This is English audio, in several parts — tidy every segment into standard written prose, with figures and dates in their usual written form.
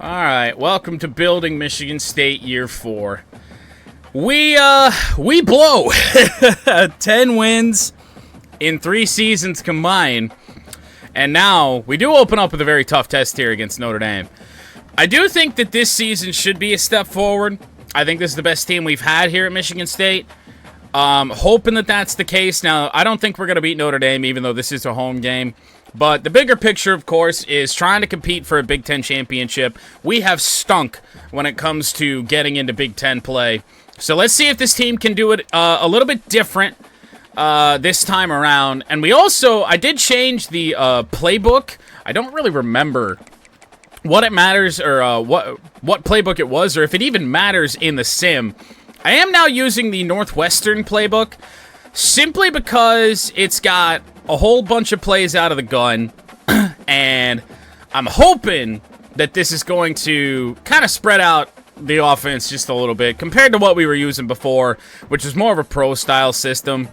Alright, welcome to Building Michigan State Year 4. We blow 10 wins in 3 seasons combined. And now, we do open up with a very tough test here against Notre Dame. I do think that this season should be a step forward. I think this is the best team we've had here at Michigan State. Hoping that that's the case. Now, I don't think we're going to beat Notre Dame, even though this is a home game. But the bigger picture, of course, is trying to compete for a Big Ten championship. We have stunk when it comes to getting into Big Ten play. So let's see if this team can do it a little bit different this time around. And I did change the playbook. I don't really remember what it matters or what playbook it was or if it even matters in the sim. I am now using the Northwestern playbook simply because it's got a whole bunch of plays out of the gun, and I'm hoping that this is going to kind of spread out the offense just a little bit compared to what we were using before, which is more of a pro-style system.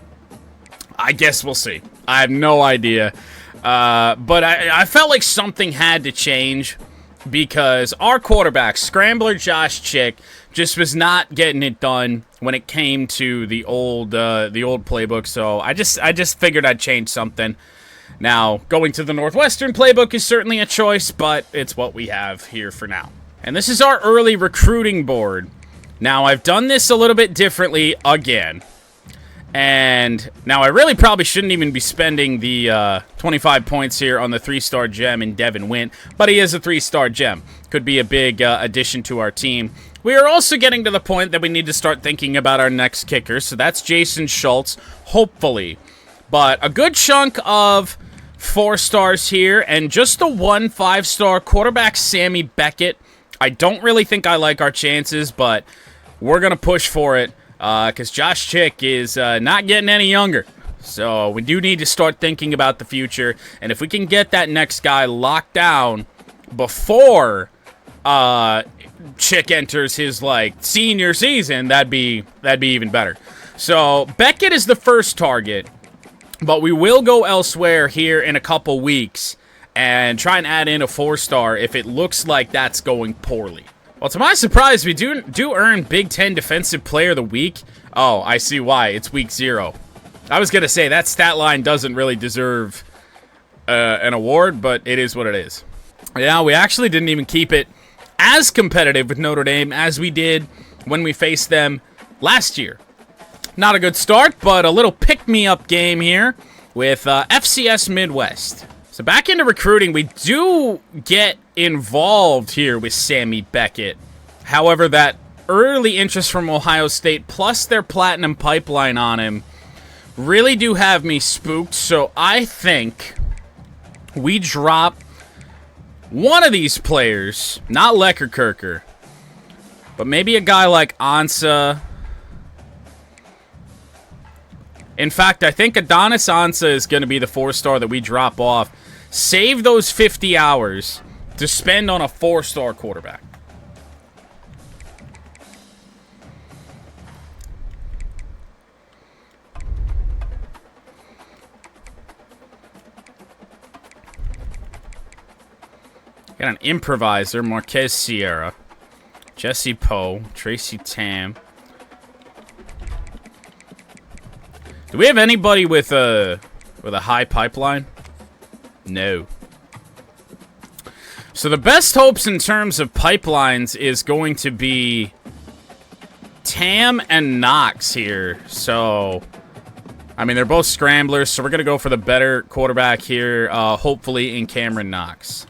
I guess we'll see. I have no idea. But I felt like something had to change because our quarterback, Scrambler Josh Chick, just was not getting it done when it came to the old playbook. So I just figured I'd change something. Now, going to the Northwestern playbook is certainly a choice, but it's what we have here for now. And this is our early recruiting board. Now, I've done this a little bit differently again. And now I really probably shouldn't even be spending the 25 points here on the 3-star gem in Devin Wint, but he is a 3-star gem. Could be a big addition to our team. We are also getting to the point that we need to start thinking about our next kicker, so that's Jason Schultz, hopefully. But a good chunk of 4 stars here, and just the 1 5-star quarterback, Sammy Beckett. I don't really think I like our chances, but we're going to push for it. Because Josh Chick is not getting any younger. So we do need to start thinking about the future. And if we can get that next guy locked down before Chick enters his, senior season, that'd be even better. So Beckett is the first target. But we will go elsewhere here in a couple weeks and try and add in a 4-star if it looks like that's going poorly. Well, to my surprise, we do earn Big Ten Defensive Player of the Week. Oh, I see why. It's week 0. I was going to say, that stat line doesn't really deserve an award, but it is what it is. Yeah, we actually didn't even keep it as competitive with Notre Dame as we did when we faced them last year. Not a good start, but a little pick-me-up game here with FCS Midwest. So back into recruiting, we do get involved here with Sammy Beckett. However, that early interest from Ohio State plus their platinum pipeline on him really do have me spooked. So I think we drop one of these players, not Leckerkirker, but maybe a guy like Ansa. In fact, I think Adonis Ansa is going to be the 4-star that we drop off. Save those 50 hours to spend on a 4-star quarterback. Got an improviser, Marquez Sierra, Jesse Poe, Tracy Tam. Do we have anybody with a high pipeline? No. So the best hopes in terms of pipelines is going to be Tam and Knox here. So, I mean, they're both scramblers, so we're going to go for the better quarterback here, hopefully in Cameron Knox.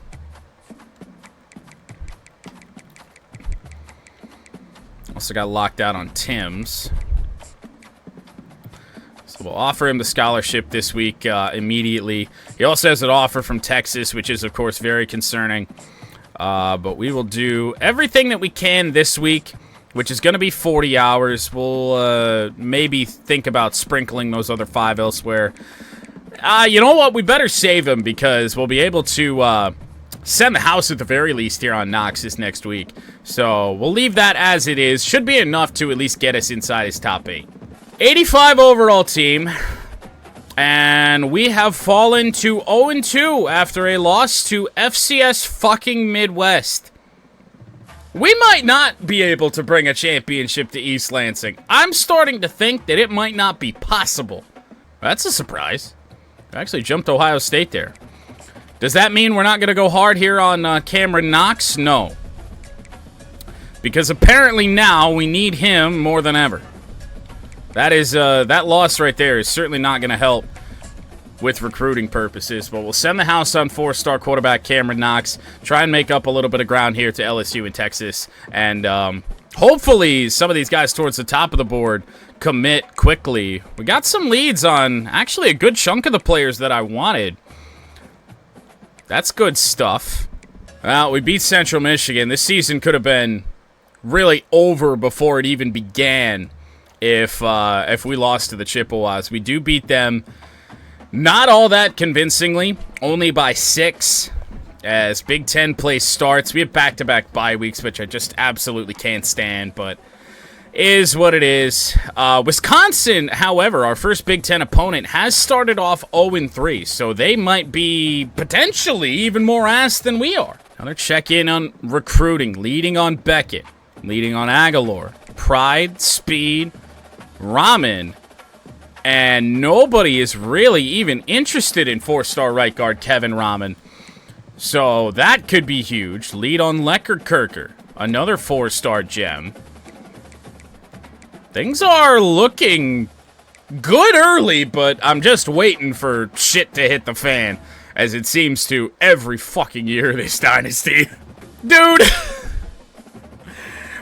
Also got locked out on Tim's. We'll offer him the scholarship this week immediately. He also has an offer from Texas, which is, of course, very concerning. But we will do everything that we can this week, which is going to be 40 hours. We'll maybe think about sprinkling those other 5 elsewhere. You know what? We better save them because we'll be able to send the house at the very least here on Knox this next week. So we'll leave that as it is. Should be enough to at least get us inside his top 8. 85 overall team, and we have fallen to 0-2 after a loss to FCS fucking Midwest. we might not be able to bring a championship to East Lansing. I'm starting to think that it might not be possible. That's a surprise. I actually jumped Ohio State there. Does that mean we're not going to go hard here on Cameron Knox? No. Because apparently now we need him more than ever. That loss right there is certainly not going to help with recruiting purposes, but we'll send the house on 4-star quarterback Cameron Knox, try and make up a little bit of ground here to LSU and Texas, and hopefully some of these guys towards the top of the board commit quickly. We got some leads on actually a good chunk of the players that I wanted. That's good stuff. Well, we beat Central Michigan. This season could have been really over before it even began if we lost to the Chippewas. We do beat them. Not all that convincingly, only by 6 as Big Ten play starts. We have back-to-back bye weeks, which I just absolutely can't stand, but is what it is. Wisconsin, however, our first Big Ten opponent, has started off 0-3, so they might be potentially even more ass than we are. Another check-in on recruiting, leading on Beckett, leading on Aguilar, Pride, Speed, Ramen, and nobody is really even interested in 4-star right guard Kevin Ramen. So that could be huge. Lead on Leckerkirker, another 4-star gem. Things are looking good early, but I'm just waiting for shit to hit the fan, as it seems to every fucking year this dynasty. Dude,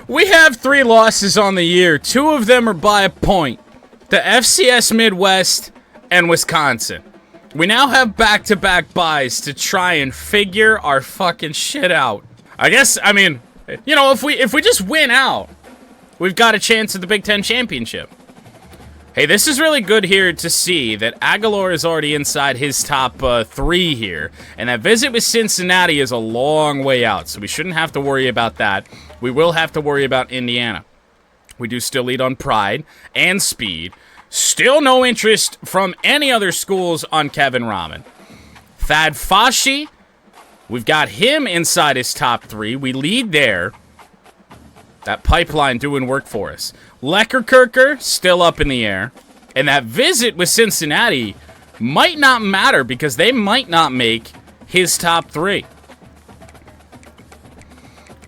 we have 3 losses on the year. 2 of them are by a point. The FCS Midwest and Wisconsin. We now have back-to-back buys to try and figure our fucking shit out. I mean, you know, if we just win out, we've got a chance at the Big Ten Championship. Hey, this is really good here to see that Aguilar is already inside his top 3 here, and that visit with Cincinnati is a long way out, so we shouldn't have to worry about that. We will have to worry about Indiana. We do still lead on Pride and Speed. Still no interest from any other schools on Kevin Ramen. Thad Fashi, we've got him inside his top 3. We lead there. That pipeline doing work for us. Leckerkirker, still up in the air. And that visit with Cincinnati might not matter because they might not make his top 3.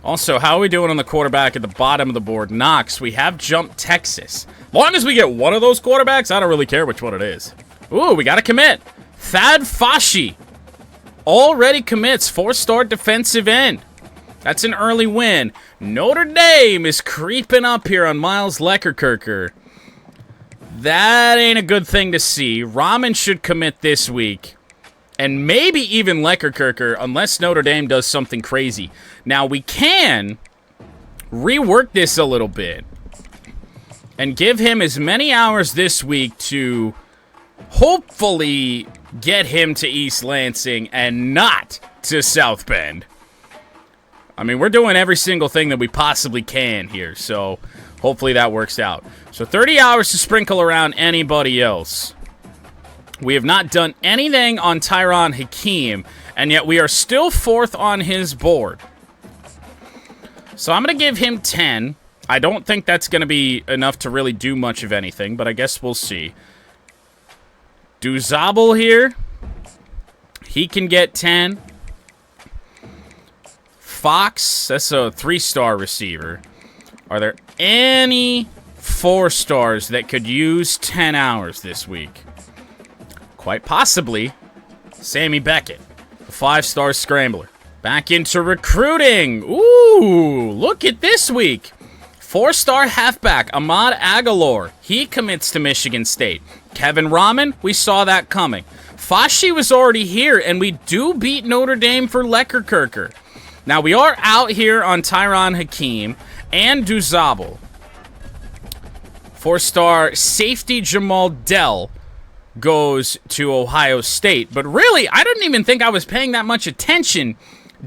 Also, how are we doing on the quarterback at the bottom of the board? Knox. We have jumped Texas. As long as we get one of those quarterbacks, I don't really care which one it is. Ooh, we got to commit. Thad Fashi already commits. 4-star defensive end. That's an early win. Notre Dame is creeping up here on Miles Leckerkirker. That ain't a good thing to see. Ramen should commit this week. And maybe even Leckerkirker, unless Notre Dame does something crazy. Now, we can rework this a little bit and give him as many hours this week to hopefully get him to East Lansing and not to South Bend. I mean, we're doing every single thing that we possibly can here, so hopefully that works out. So 30 hours to sprinkle around anybody else. We have not done anything on Tyron Hakeem, and yet we are still 4th on his board. So I'm going to give him 10. I don't think that's going to be enough to really do much of anything, but I guess we'll see. Duzabel here. He can get 10. Fox, that's a 3-star receiver. Are there any 4-stars that could use 10 hours this week? Quite possibly, Sammy Beckett, a 5-star scrambler. Back into recruiting. Ooh, look at this week. 4-star halfback, Ahmad Aguilar. He commits to Michigan State. Kevin Ramen, we saw that coming. Fashi was already here, and we do beat Notre Dame for Leckerkirker. Now, we are out here on Tyron Hakeem and Duzabel. 4-star safety Jamal Dell goes to Ohio State. But really, I didn't even think I was paying that much attention.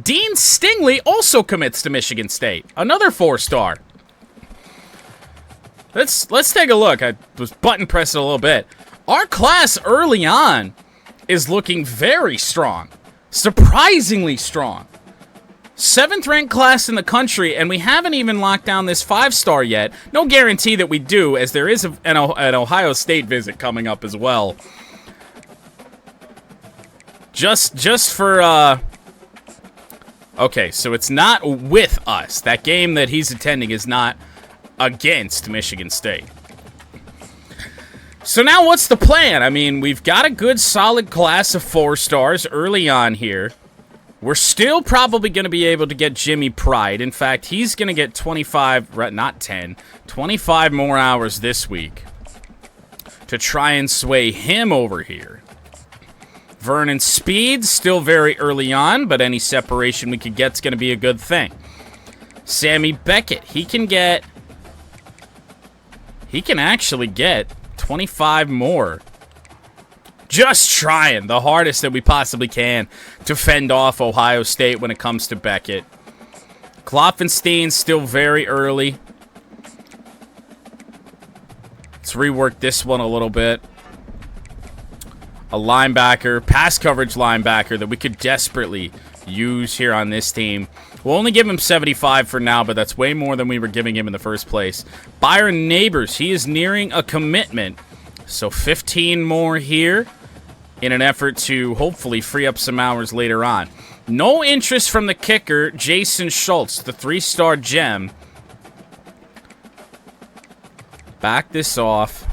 Dean Stingley also commits to Michigan State. Another 4-star. Let's take a look. I was button pressing a little bit. Our class early on is looking very strong. Surprisingly strong. 7th ranked class in the country, and we haven't even locked down this 5-star yet. No guarantee that we do, as there is an Ohio State visit coming up as well. Just for, okay, so it's not with us. That game that he's attending is not against Michigan State. So now what's the plan? I mean, we've got a good solid class of 4 stars early on here. We're still probably going to be able to get Jimmy Pride. In fact, he's going to get 25, not 10, 25 more hours this week to try and sway him over here. Vernon Speed, still very early on, but any separation we could get is going to be a good thing. Sammy Beckett, he can actually get 25 more. Just trying the hardest that we possibly can to fend off Ohio State when it comes to Beckett. Kloffenstein still very early. Let's rework this one a little bit. A linebacker, pass coverage linebacker that we could desperately use here on this team. We'll only give him 75 for now, but that's way more than we were giving him in the first place. Byron Neighbors, he is nearing a commitment. So 15 more here in an effort to hopefully free up some hours later on. No interest from the kicker, Jason Schultz, the 3-star gem. Back this off.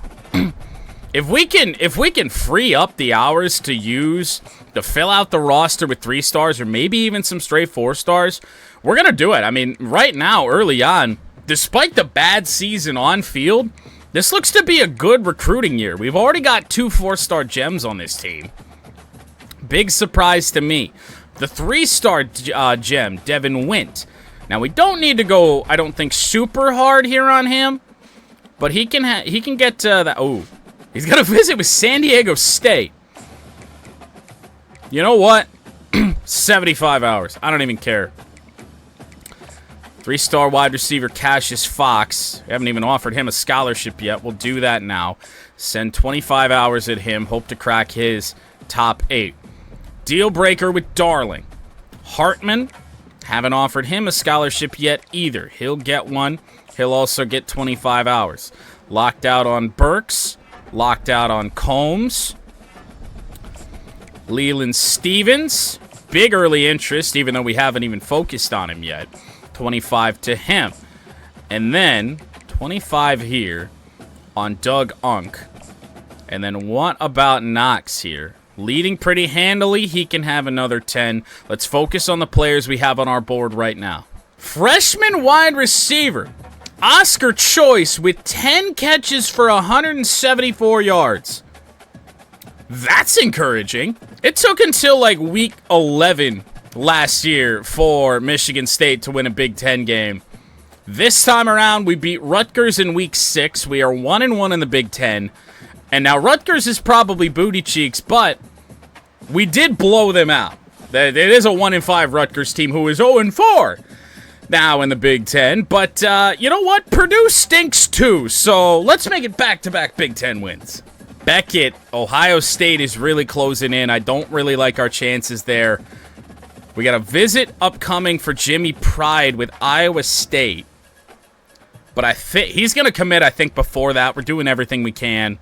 If we can free up the hours to use to fill out the roster with 3 stars or maybe even some straight 4 stars, we're going to do it. I mean, right now, early on, despite the bad season on field, this looks to be a good recruiting year. We've already got 2 4-star gems on this team. Big surprise to me. The 3-star gem, Devin Wint. Now, we don't need to go, I don't think, super hard here on him, but he can get that. Oh, he's got a visit with San Diego State. You know what? 75 hours. I don't even care. 3-star wide receiver Cassius Fox. We haven't even offered him a scholarship yet. We'll do that now. Send 25 hours at him. Hope to crack his top 8. Deal breaker with Darling. Hartman. Haven't offered him a scholarship yet either. He'll get one. He'll also get 25 hours. Locked out on Burks. Locked out on Combs. Leland Stevens. Big early interest, even though we haven't even focused on him yet. 25 to him. And then 25 here on Doug Unk. And then what about Knox here? Leading pretty handily. He can have another 10. Let's focus on the players we have on our board right now. Freshman wide receiver Oscar Choice with 10 catches for 174 yards. That's encouraging. It took until like week 11 last year for Michigan State to win a Big Ten game. This time around, we beat Rutgers in week 6. We are 1-1 in the Big Ten. And now Rutgers is probably booty cheeks, but we did blow them out. It is a 1-5 Rutgers team who is 0-4 now in the Big Ten. But you know what? Purdue stinks too. So let's make it back-to-back Big Ten wins. Beckett, Ohio State is really closing in. I don't really like our chances there. We got a visit upcoming for Jimmy Pride with Iowa State. But he's going to commit, I think, before that. We're doing everything we can.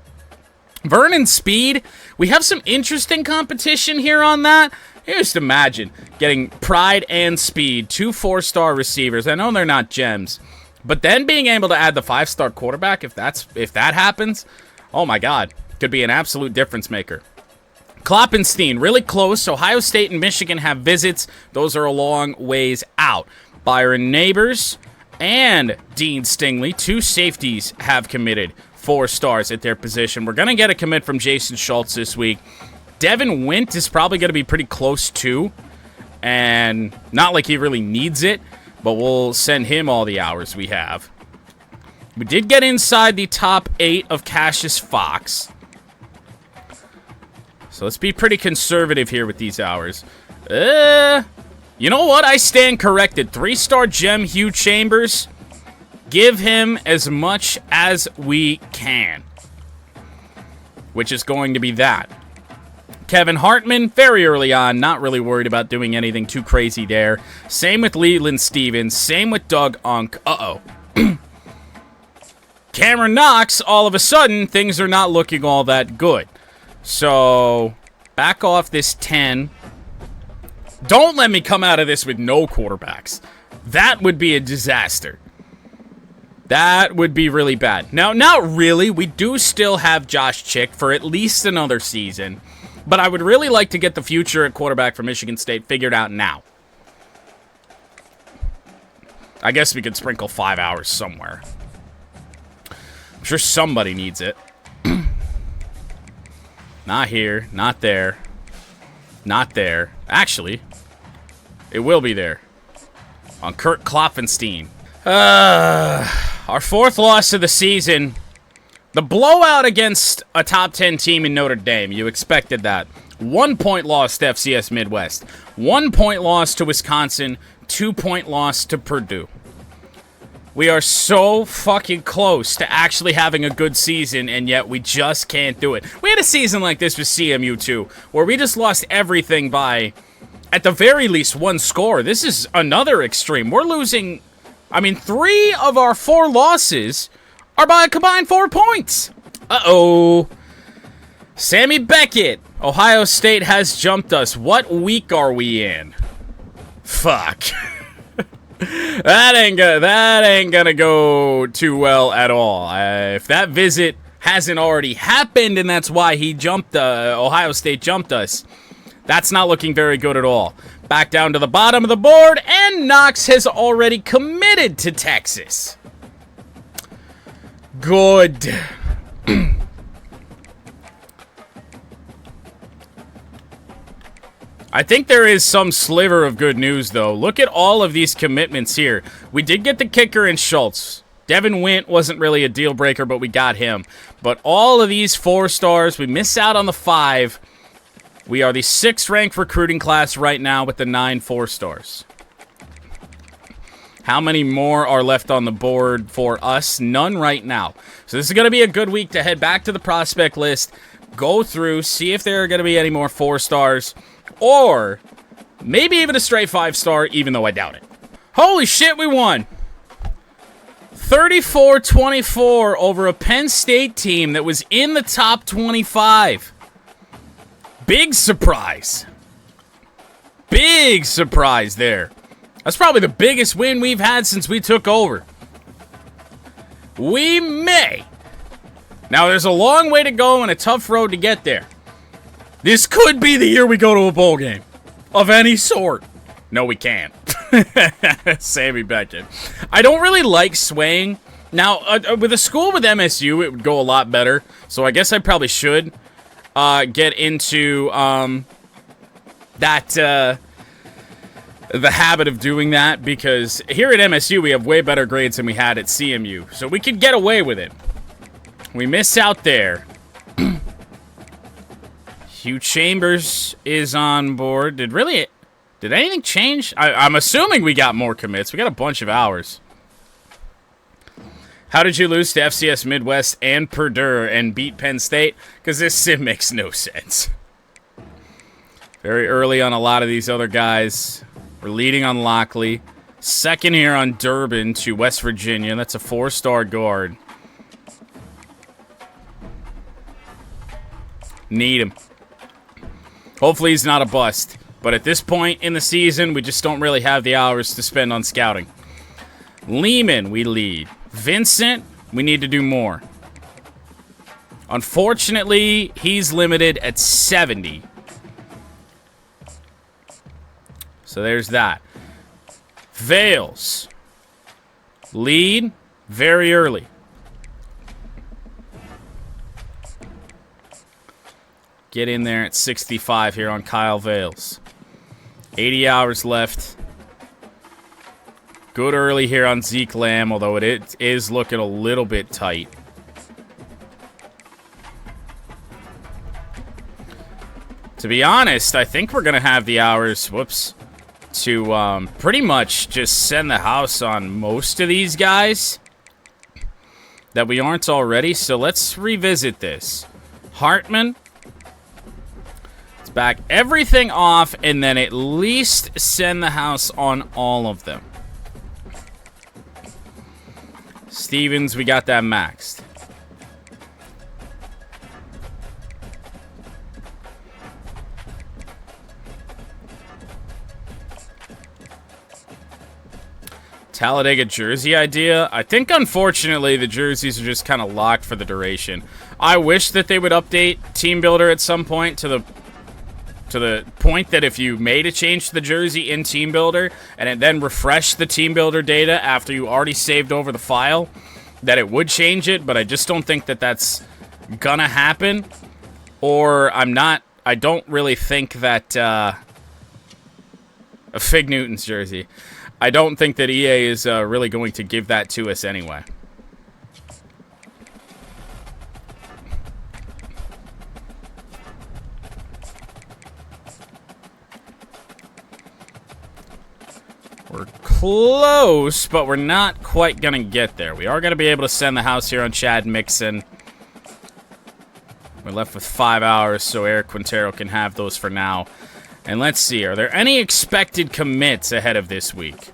Vernon Speed, we have some interesting competition here on that. Just imagine getting Pride and Speed, 2 4-star receivers. I know they're not gems, but then being able to add the 5-star quarterback, if that happens, oh my God, could be an absolute difference maker. Kloppenstein, really close. Ohio State and Michigan have visits. Those are a long ways out. Byron Neighbors and Dean Stingley, 2 safeties, have committed 4 stars at their position. We're going to get a commit from Jason Schultz this week. Devin Wint is probably going to be pretty close too. And not like he really needs it, but we'll send him all the hours we have. We did get inside the top 8 of Cassius Fox. So let's be pretty conservative here with these hours. You know what? I stand corrected. 3-star gem Hugh Chambers. Give him as much as we can. Which is going to be that. Kevin Hartman, very early on, not really worried about doing anything too crazy there. Same with Leland Stevens. Same with Doug Unk. Uh-oh. Cameron Knox, all of a sudden, things are not looking all that good. So, back off this 10. Don't let me come out of this with no quarterbacks. That would be a disaster. That would be really bad. Now, not really. We do still have Josh Chick for at least another season. But I would really like to get the future at quarterback for Michigan State figured out now. I guess we could sprinkle 5 hours somewhere. I'm sure somebody needs it. Not here. Not there. Not there. Actually, it will be there. On Kurt Klopfenstein. Our 4th loss of the season. The blowout against a top 10 team in Notre Dame. You expected that. 1-point loss to FCS Midwest. 1-point loss to Wisconsin. 2-point loss to Purdue. We are so fucking close to actually having a good season, and yet we just can't do it. We had a season like this with CMU too, where we just lost everything by, at the very least, 1 score. This is another extreme. We're losing, 3 of our 4 losses are by a combined 4 points. Uh-oh. Sammy Beckett. Ohio State has jumped us. What week are we in? Fuck. That ain't gonna go too well at all. If that visit hasn't already happened and that's why he jumped, Ohio State jumped us, that's not looking very good at all. Back down to the bottom of the board, and Knox has already committed to Texas. Good. I think there is some sliver of good news, though. Look at all of these commitments here. We did get the kicker in Schultz. Devin Wint wasn't really a deal breaker, but we got him. But all of these 4 stars, we miss out on the 5. We are the 6th ranked recruiting class right now with the 9 4-stars. How many more are left on the board for us? None right now. So this is going to be a good week to head back to the prospect list, go through, see if there are going to be any more 4-stars. Or maybe even a straight 5-star, even though I doubt it. Holy shit, we won. 34-24 over a Penn State team that was in the top 25. Big surprise. Big surprise there. That's probably the biggest win we've had since we took over. We may. Now, there's a long way to go and a tough road to get there. This could be the year we go to a bowl game. Of any sort. No, we can't. Sammy Beckett. I don't really like swaying. Now, with a school with MSU, it would go a lot better. So I guess I probably should get into the habit of doing that. Because here at MSU, we have way better grades than we had at CMU. So we could get away with it. We miss out there. Hugh Chambers is on board. Did anything change? I'm assuming we got more commits. We got a bunch of hours. How did you lose to FCS Midwest and Purdue and beat Penn State? Because this sim makes no sense. Very early on a lot of these other guys. We're leading on Lockley. 2nd here on Durbin to West Virginia. That's a 4-star guard. Need him. Hopefully he's not a bust. But at this point in the season, we just don't really have the hours to spend on scouting. Lehman, we lead. Vincent, we need to do more. Unfortunately, he's limited at 70. So there's that. Vales. Lead very early. Get in there at 65 here on Kyle Vales. 80 hours left. Good early here on Zeke Lamb, although it is looking a little bit tight. To be honest, I think we're going to have the hours, to pretty much just send the house on most of these guys that we aren't already. So let's revisit this. Hartman. Back everything off, and then at least send the house on all of them. Stevens, we got that maxed. Talladega jersey idea. I think, unfortunately, the jerseys are just kind of locked for the duration. I wish that they would update Team Builder at some point to the point that if you made a change to the jersey in Team Builder and it then refreshed the Team Builder data after you already saved over the file, that it would change it, but I just don't think that that's gonna happen. Or I don't really think that, a Fig Newton's jersey. I don't think that EA is really going to give that to us anyway. We're close, but we're not quite going to get there. We are going to be able to send the house here on Chad Mixon. We're left with 5 hours, so Eric Quintero can have those for now. And let's see, are there any expected commits ahead of this week?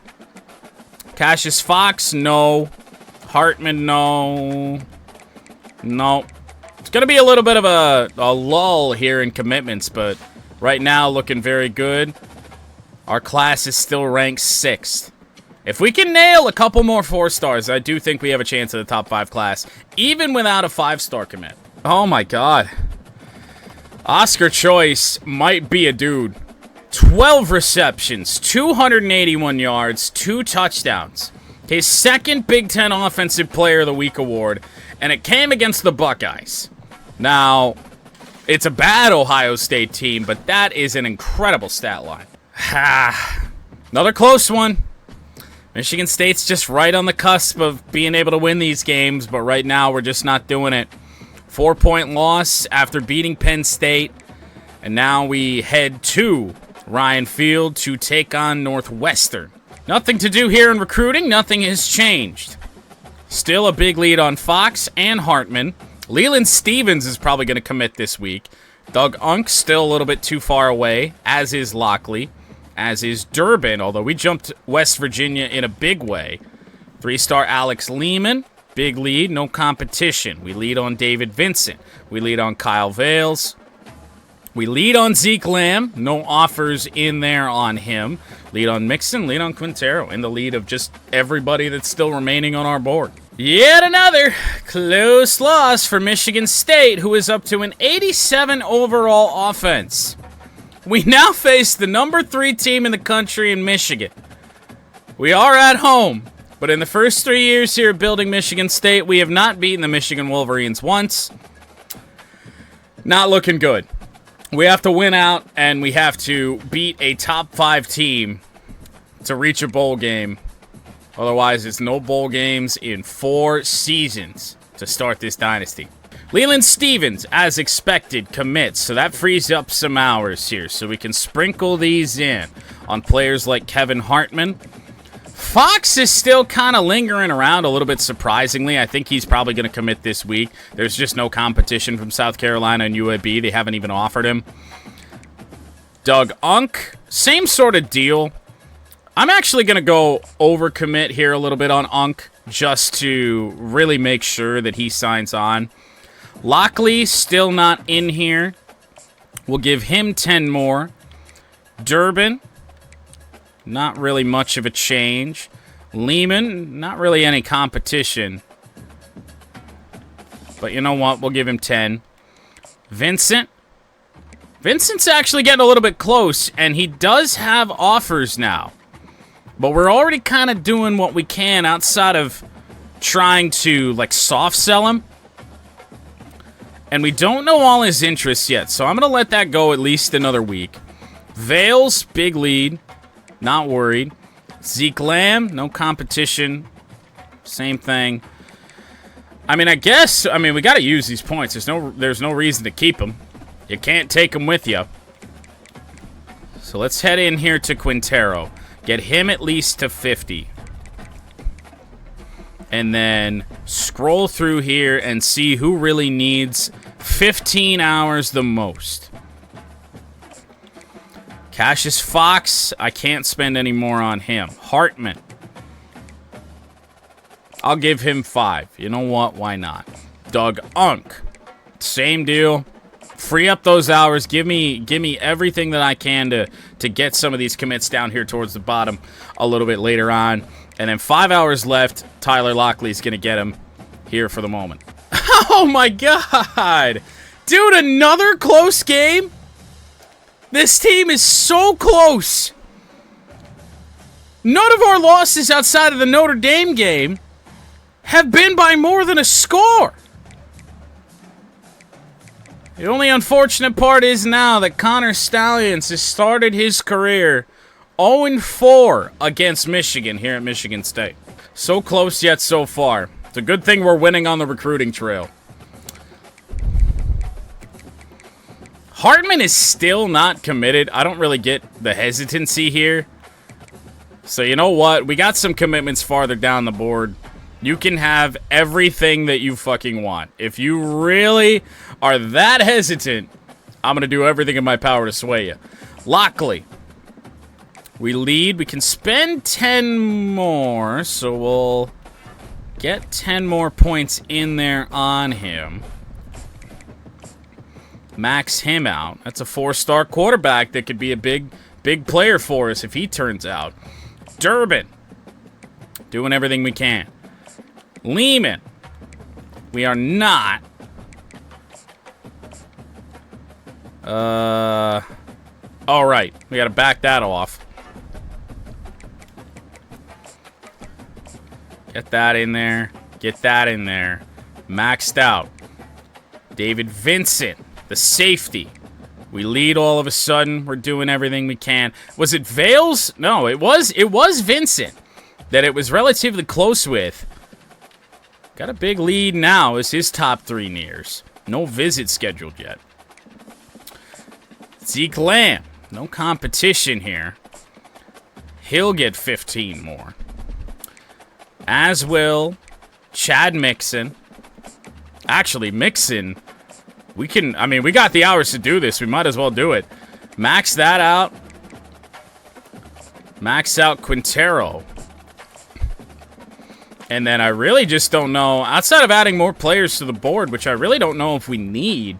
Cassius Fox, no. Hartman, no. No. It's going to be a little bit of a lull here in commitments, but right now looking very good. Our class is still ranked 6th. If we can nail a couple more 4-stars, I do think we have a chance at the top 5 class, even without a 5-star commit. Oh my god. Oscar Choice might be a dude. 12 receptions, 281 yards, 2 touchdowns. His second Big Ten Offensive Player of the Week award, and it came against the Buckeyes. Now, it's a bad Ohio State team, but that is an incredible stat line. Another close one. Michigan State's just right on the cusp of being able to win these games, but right now we're just not doing it. 4-point loss after beating Penn State, and now we head to Ryan Field to take on Northwestern. Nothing to do here in recruiting. Nothing has changed. Still a big lead on Fox and Hartman. Leland Stevens is probably going to commit this week. Doug Unk still a little bit too far away, as is Lockley, as is Durbin, although we jumped West Virginia in a big way. 3-star Alex Lehman, big lead, no competition. We lead on David Vincent. We lead on Kyle Vales. We lead on Zeke Lamb. No offers in there on him. Lead on Mixon, lead on Quintero. In the lead of just everybody that's still remaining on our board. Yet another close loss for Michigan State, who is up to an 87 overall offense. We now face the number 3 team in the country in Michigan. We are at home, but in the first 3 years here building Michigan State, we have not beaten the Michigan Wolverines once. Not looking good. We have to win out, and we have to beat a top 5 team to reach a bowl game. Otherwise, it's no bowl games in 4 seasons to start this dynasty. Leland Stevens, as expected, commits, so that frees up some hours here, so we can sprinkle these in on players like Kevin Hartman. Fox is still kind of lingering around a little bit surprisingly. I think he's probably going to commit this week. There's just no competition from South Carolina and UAB. They haven't even offered him. Doug Unk, same sort of deal. I'm actually going to go overcommit here a little bit on Unk just to really make sure that he signs on. Lockley, still not in here. We'll give him 10 more. Durbin, not really much of a change. Lehman, not really any competition. But you know what? We'll give him 10. Vincent. Vincent's actually getting a little bit close, and he does have offers now. But we're already kind of doing what we can outside of trying to, like, soft sell him. And we don't know all his interests yet, so I'm going to let that go at least another week. Vales, big lead. Not worried. Zeke Lamb, no competition. Same thing. I mean, we got to use these points. There's no reason to keep them. You can't take them with you. So let's head in here to Quintero. Get him at least to 50. And then scroll through here and see who really needs 15 hours the most. Cassius Fox, I can't spend any more on him. Hartman. I'll give him 5. You know what? Why not? Doug Unk. Same deal. Free up those hours. Give me everything that I can to get some of these commits down here towards the bottom a little bit later on. And then 5 hours left. Tyler Lockley's going to get him here for the moment. Oh, my God. Dude, another close game? This team is so close. None of our losses outside of the Notre Dame game have been by more than a score. The only unfortunate part is now that Connor Stallions has started his career 0-4 against Michigan here at Michigan State. So close yet so far. It's a good thing we're winning on the recruiting trail. Hartman is still not committed. I don't really get the hesitancy here. So you know what? We got some commitments farther down the board. You can have everything that you fucking want. If you really are that hesitant, I'm going to do everything in my power to sway you. Lockley. We lead. We can spend 10 more, so we'll get 10 more points in there on him. Max him out. That's a 4-star quarterback that could be a big player for us if he turns out. Durbin. Doing everything we can. Lehman. We are not. All right. We got to back that off. Get that in there. Get that in there. Maxed out. David Vincent. The safety. We lead all of a sudden. We're doing everything we can. Was it Vales? No, it was Vincent that it was relatively close with. Got a big lead now as his top 3 nears. No visit scheduled yet. Zeke Lamb. No competition here. He'll get 15 more. As will Chad Mixon. Actually, Mixon... we got the hours to do this. We might as well do it. Max that out. Max out Quintero. And then I really just don't know, outside of adding more players to the board, which I really don't know if we need,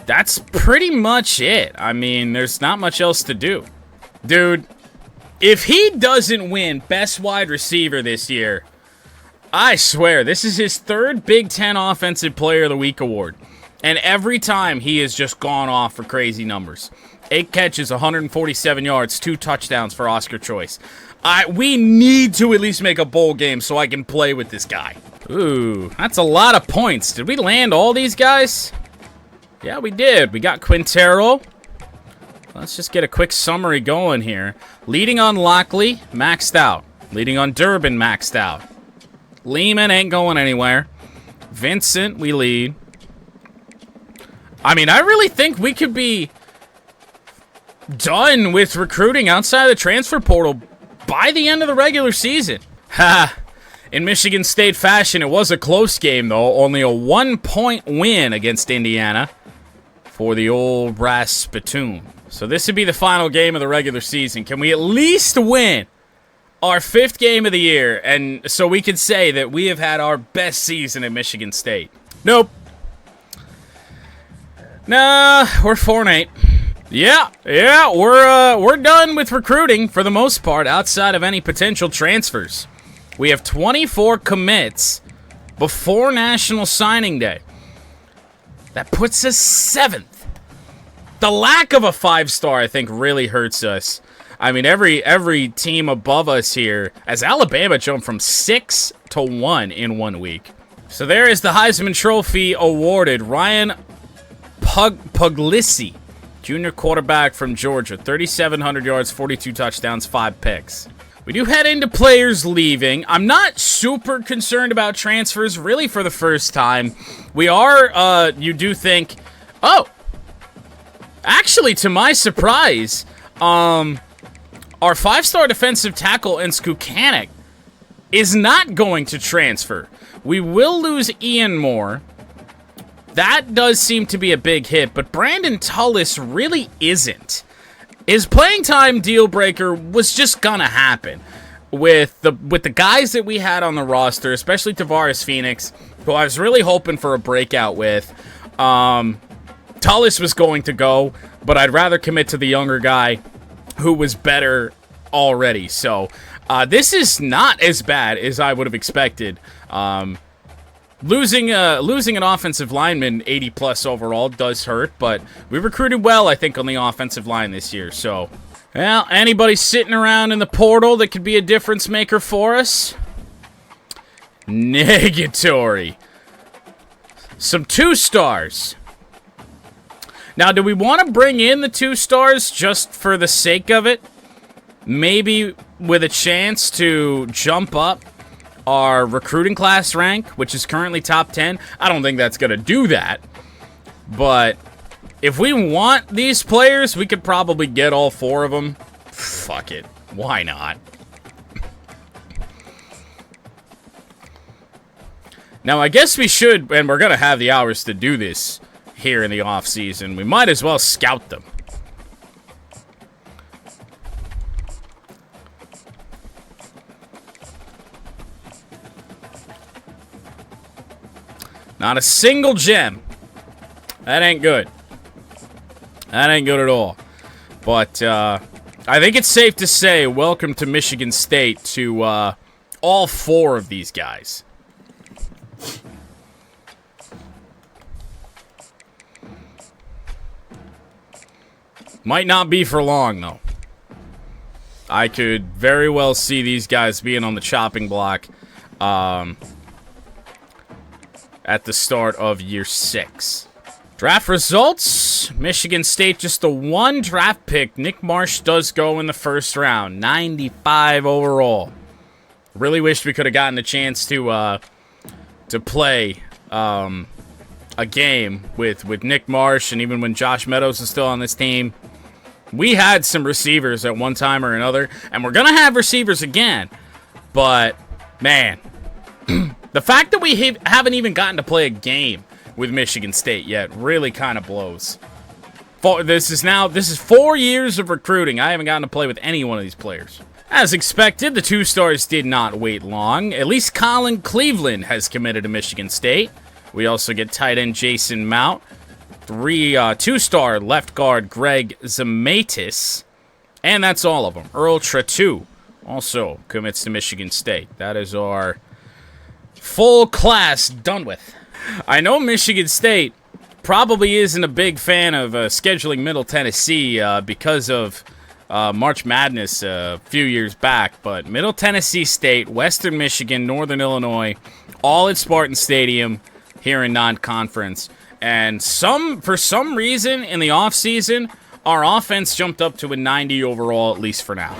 that's pretty much it. I mean, there's not much else to do. Dude, if he doesn't win Best Wide Receiver this year, I swear, this is his 3rd Big Ten Offensive Player of the Week award. And every time he has just gone off for crazy numbers. 8 catches, 147 yards, 2 touchdowns for Oscar Choice. We need to at least make a bowl game so I can play with this guy. Ooh, that's a lot of points. Did we land all these guys? Yeah, we did. We got Quintero. Let's just get a quick summary going here. Leading on Lockley, maxed out. Leading on Durbin, maxed out. Lehman ain't going anywhere. Vincent, we lead. I mean, I really think we could be done with recruiting outside of the transfer portal by the end of the regular season. Ha! In Michigan State fashion, it was a close game, though. Only a 1-point win against Indiana for the old brass spittoon. So this would be the final game of the regular season. Can we at least win our 5th game of the year, and so we can say that we have had our best season at Michigan State? Nope. Nah, we're 4-8. Yeah, we're done with recruiting for the most part, outside of any potential transfers. We have 24 commits before National Signing Day. That puts us 7th. The lack of a 5-star, I think, really hurts us. I mean, every team above us here, as Alabama jumped from 6 to 1 in 1 week. So there is the Heisman Trophy awarded. Ryan Puglisi, junior quarterback from Georgia, 3,700 yards, 42 touchdowns, 5 picks. We do head into players leaving. I'm not super concerned about transfers, really, for the first time. We are, you do think, oh, actually, to my surprise, our 5-star defensive tackle, Nskukanic, is not going to transfer. We will lose Ian Moore. that does seem to be a big hit, but Brandon Tullis really isn't. His playing time deal breaker was just gonna happen with the guys that we had on the roster, especially Tavares Phoenix, who I was really hoping for a breakout with. Tullis was going to go, but I'd rather commit to the younger guy who was better already. So this is not as bad as I would have expected. Losing an offensive lineman 80+ overall does hurt, but we recruited well, I think, on the offensive line this year. So, well, anybody sitting around in the portal that could be a difference maker for us? Negatory. Some 2-stars. Now, do we want to bring in the 2 stars just for the sake of it? Maybe with a chance to jump up our recruiting class rank, which is currently top 10. I don't think that's going to do that. But if we want these players, we could probably get all 4 of them. Fuck it. Why not? Now, I guess we should, and we're going to have the hours to do this here in the off season. We might as well scout them. Not a single gem. That ain't good. That ain't good at all. But I think it's safe to say welcome to Michigan State to all 4 of these guys. Might not be for long, though. I could very well see these guys being on the chopping block at the start of year 6. Draft results. Michigan State just the 1 draft pick. Nick Marsh does go in the first round. 95 overall. Really wished we could have gotten a chance to play a game with Nick Marsh, and even when Josh Meadows was still on this team. We had some receivers at one time or another, and we're going to have receivers again. But, man, the fact that we haven't even gotten to play a game with Michigan State yet really kind of blows. This is 4 years of recruiting. I haven't gotten to play with any one of these players. As expected, the 2 stars did not wait long. At least Colin Cleveland has committed to Michigan State. We also get tight end Jason Mount. 2-star left guard Greg Zamatis. And that's all of them. Earl Tratu also commits to Michigan State. That is our full class done with. I know Michigan State probably isn't a big fan of scheduling Middle Tennessee because of March Madness a few years back, but Middle Tennessee State, Western Michigan, Northern Illinois, all at Spartan Stadium here in non-conference. And for some reason in the offseason, our offense jumped up to a 90 overall, at least for now.